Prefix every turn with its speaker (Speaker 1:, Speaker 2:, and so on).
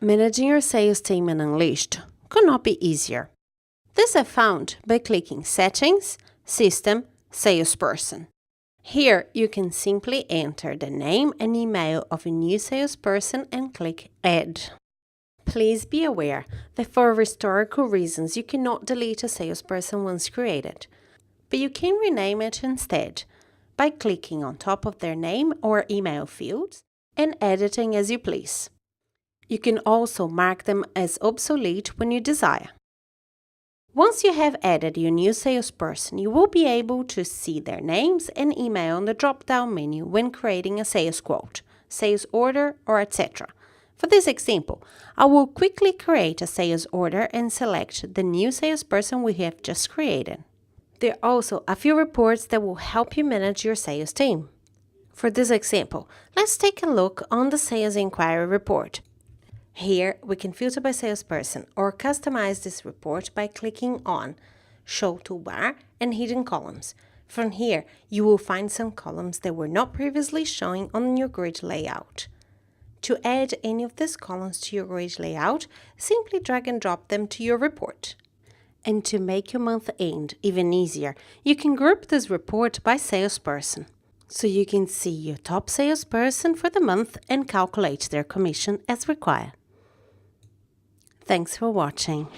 Speaker 1: Managing your sales team in Unleashed could not be easier. This I found by clicking Settings, System, Salesperson. Here you can simply enter the name and email of a new salesperson and click Add. Please be aware that for historical reasons you cannot delete a salesperson once created, but you can rename it instead by clicking on top of their name or email fields and editing as you please. You can also mark them as obsolete when you desire. Once you have added your new salesperson, you will be able to see their names and email on the drop-down menu when creating a sales quote, sales order, or etc. For this example, I will quickly create a sales order and select the new salesperson we have just created. There are also a few reports that will help you manage your sales team. For this example, let's take a look on the Sales Enquiry report. Here, we can filter by salesperson or customize this report by clicking on Show Toolbar and Hidden Columns. From here, you will find some columns that were not previously showing on your grid layout. To add any of these columns to your grid layout, simply drag and drop them to your report. And to make your month end even easier, you can group this report by salesperson. So you can see your top salesperson for the month and calculate their commission as required. Thanks for watching.